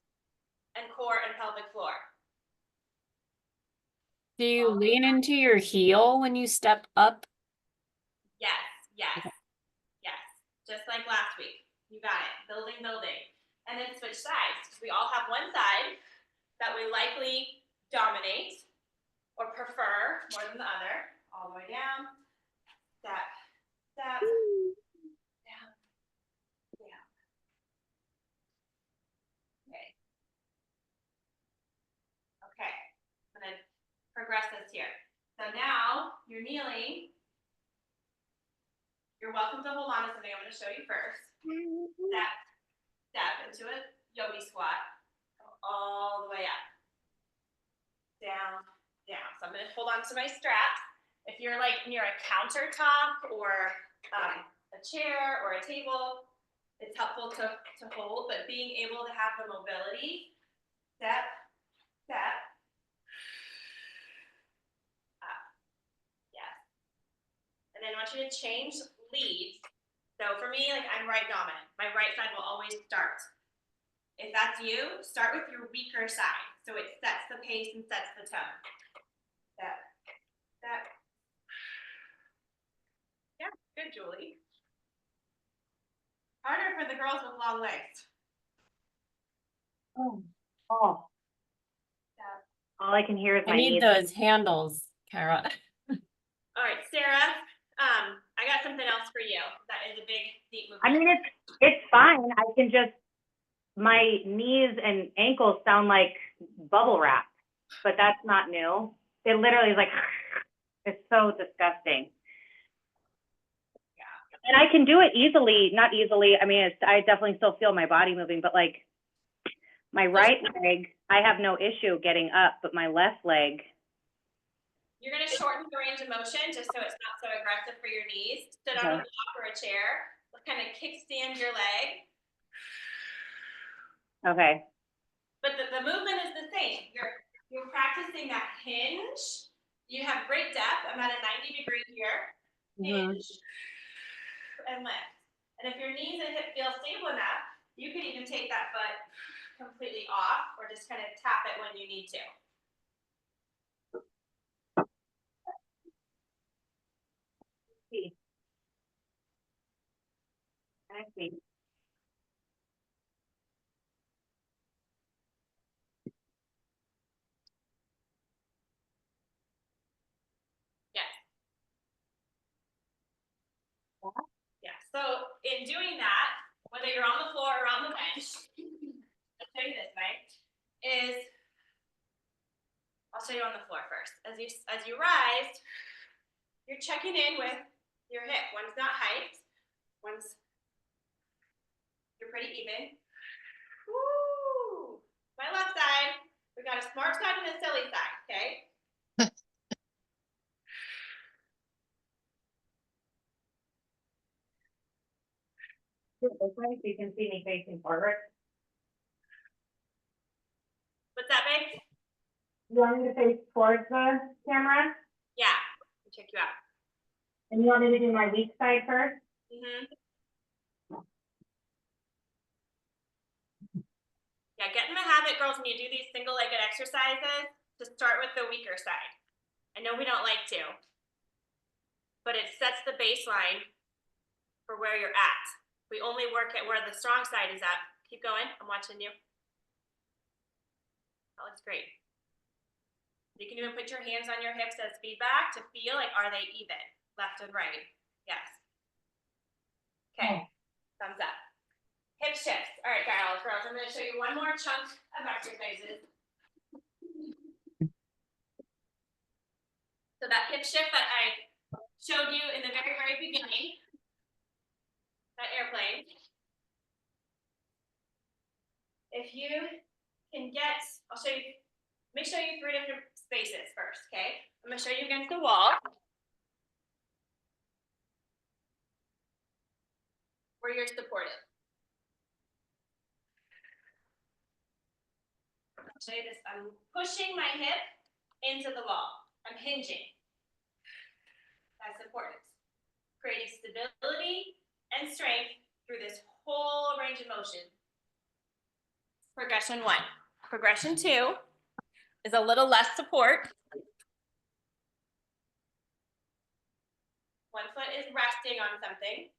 and core and pelvic floor. Do you lean into your heel when you step up? Yes. Just like last week. You got it. Building. And then switch sides. We all have one side that we likely dominate or prefer more than the other. All the way down. Step, step, down, down. Okay. Okay, I'm gonna progress this here. So now you're kneeling. You're welcome to hold on to something I'm gonna show you first. Step, step into a yogi squat. Go all the way up. Down, down. So I'm gonna hold on to my straps. If you're like near a countertop or a chair or a table, it's helpful to hold, but being able to have the mobility, step, step, up, yes. And then I want you to change leads. So for me, like I'm right dominant. My right side will always start. If that's you, start with your weaker side. So it sets the pace and sets the tone. Step, step. Yeah, good, Julie. Harder for the girls with long legs. Oh. Step. All I can hear is I my need knees. those handles, Kara. All right, Sarah, I got something else for you. That is a big, deep movement. I mean, it's fine. I can just, my knees and ankles sound like bubble wrap, but that's not new. It literally is like, it's so disgusting. And I can do it easily, not easily. I mean, I definitely still feel my body moving, but like my right leg, I have no issue getting up, but my left leg. You're gonna shorten the range of motion just so it's not so aggressive for your knees. Sit on a block or a chair. Kind of kickstand your leg. Okay. But the movement is the same. You're practicing that hinge. You have great depth. I'm at a 90-degree here. Hinge and lift. And if your knees and hip feel stable enough, you can even take that foot completely off or just kind of tap it when you need to. I see. Yes. Yeah. So in doing that, whether you're on the floor or on the bench, I'll show you this, right? I'll show you on the floor first. As you rise, you're checking in with your hip. One's not hyped, you're pretty even. Woo! My left side, we got a smart side and a silly side, okay? This way, so you can see me facing forward. What's that, babe? You want me to face towards the camera? Yeah, I'll check you out. And you want me to do my weak side first? Yeah, get in the habit, girls, when you do these single-legged exercises, to start with the weaker side. I know we don't like to, but it sets the baseline for where you're at. We only work at where the strong side is at. Keep going, I'm watching you. That looks great. You can even put your hands on your hips as feedback to feel like, are they even, left and right? Yes. Okay, thumbs up. Hip shifts. All right, girls, I'm gonna show you one more chunk of exercises. So that hip shift that I showed you in the very, very beginning, that airplane. If you can get, let me show you 3 different spaces first, okay? I'm gonna show you against the wall. Where you're supported. I'll show you this. I'm pushing my hip into the wall. I'm hinging. That's important. Creating stability and strength through this whole range of motion. Progression 1. Progression 2 is a little less support. One foot is resting on something.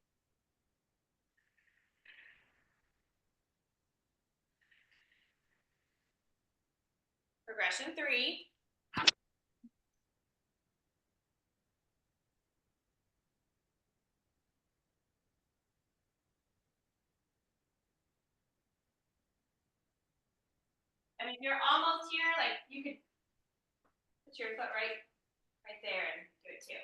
progression 3. And if you're almost here, like you could put your foot right there and do it too.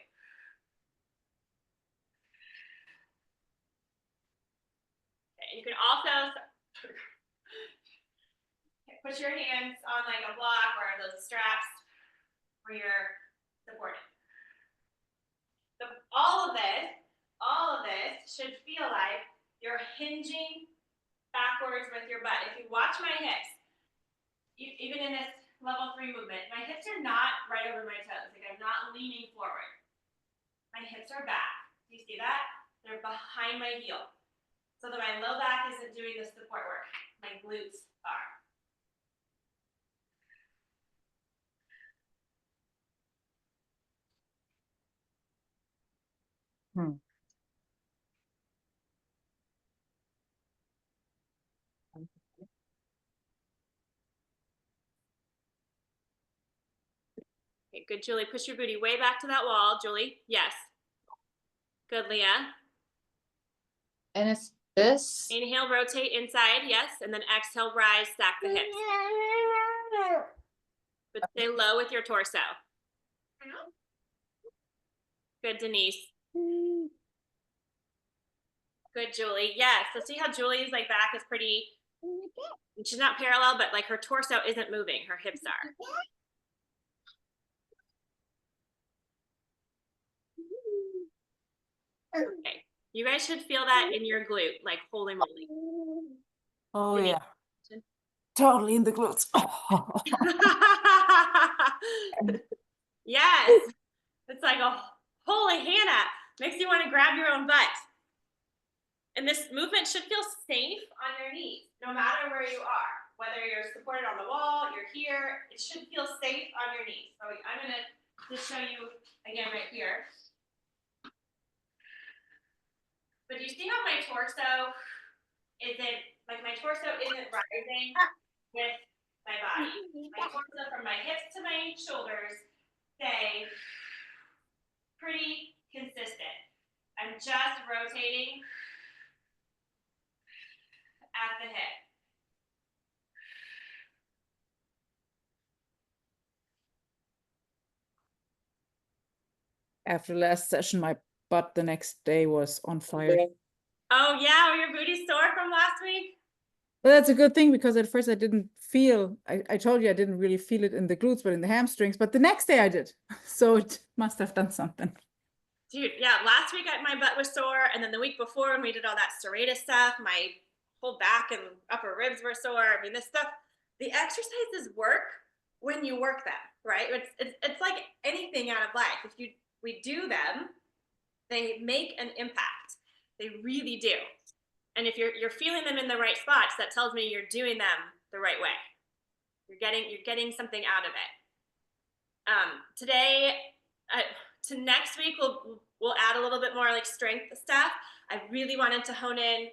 Okay, you can also put your hands on like a block or those straps where you're supported. So all of this should feel like you're hinging backwards with your butt. If you watch my hips, even in this level 3 movement, my hips are not right over my toes. Like I'm not leaning forward. My hips are back. Do you see that? They're behind my heel. So that my low back isn't doing the support work. My glutes are. Okay, good, Julie. Push your booty way back to that wall, Julie. Yes. Good, Leah. And it's this. Inhale, rotate inside, yes. And then exhale, rise, stack the hips. But stay low with your torso. Good, Denise. Good, Julie. Yes. So see how Julie's like back is pretty, she's not parallel, but like her torso isn't moving. Her hips are. Okay. You guys should feel that in your glute, like holy moly. Oh Denise. yeah. Totally in the glutes. Yes. It's like a holy Hannah. Makes you want to grab your own butt. And this movement should feel safe on your knees, no matter where you are. Whether you're supported on the wall, you're here, it should feel safe on your knees. So I'm going to just show you again right here. But do you see how my torso isn't, like my torso isn't rising with my body? My torso from my hips to my shoulders stay pretty consistent. I'm just rotating at the hip. After last session, my butt the next day was on fire. Oh yeah, were your booty sore from last week? But that's a good thing because at first I didn't feel, I told you I didn't really feel it in the glutes, but in the hamstrings. But the next day I did. So it must have done something. Dude, yeah, last week my butt was sore. And then the week before when we did all that serratus stuff, my whole back and upper ribs were sore. I mean, this stuff, the exercises work when you work them, right? It's like anything out of life. If we do them, they make an impact. They really do. And if you're feeling them in the right spots, that tells me you're doing them the right way. You're getting something out of it. Today, to next week, we'll add a little bit more like strength stuff. I really wanted to hone in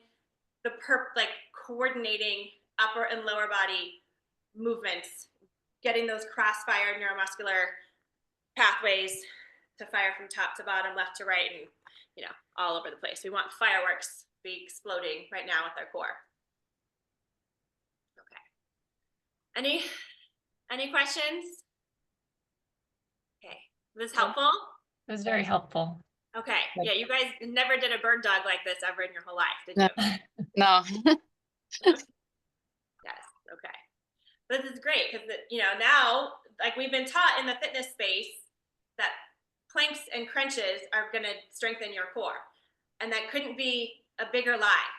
the like coordinating upper and lower body movements, getting those crossfire neuromuscular pathways to fire from top to bottom, left to right, and all over the place. We want fireworks be exploding right now with our core. Okay. Any questions? Okay. Was this helpful? It was very helpful. Okay. Yeah, you guys never did a bird dog like this ever in your whole life, did you? No. Yes. Okay. This is great because now, like we've been taught in the fitness space that planks and crunches are going to strengthen your core, and that couldn't be a bigger lie.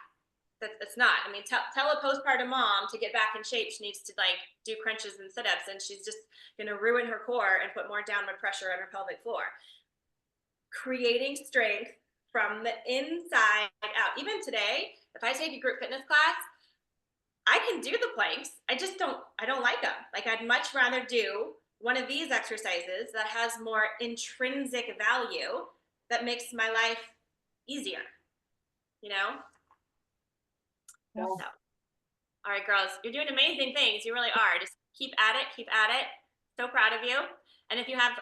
That's not. I mean, tell a postpartum mom to get back in shape. She needs to like do crunches and sit-ups, and she's just going to ruin her core and put more downward pressure on her pelvic floor. Creating strength from the inside out. Even today, if I take a group fitness class, I can do the planks. I don't like them. Like I'd much rather do one of these exercises that has more intrinsic value that makes my life easier, So, all right, girls, you're doing amazing things. You really are. Just keep at it, keep at it. So proud of you. And if you have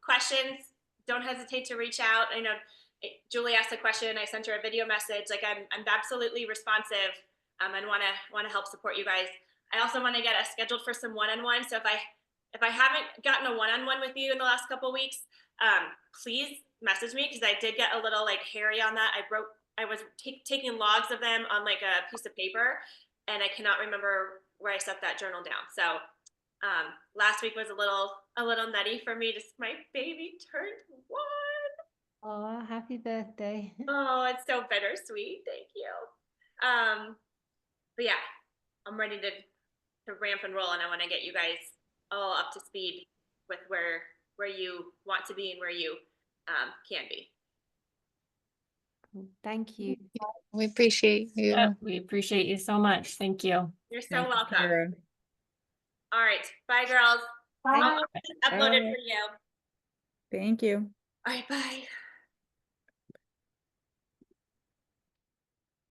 questions, don't hesitate to reach out. I know Julie asked a question. I sent her a video message. Like I'm absolutely responsive and want to help support you guys. I also want to get us scheduled for some one-on-one. So if I haven't gotten a one-on-one with you in the last couple of weeks, please message me because I did get a little like hairy on that. I was taking logs of them on like a piece of paper, and I cannot remember where I set that journal down. So last week was a little nutty for me. Just my baby turned 1. Oh, happy birthday. Oh, it's so bittersweet. Thank you. But yeah, I'm ready to ramp and roll, and I want to get you guys all up to speed with where you want to be and where you can be. Thank you. We appreciate you. Yeah, we appreciate you so much. Thank you. You're so Thank you, welcome. Kara. All right. Bye, girls. Bye. I'll upload it Bye. for you. Thank you. All right. Bye.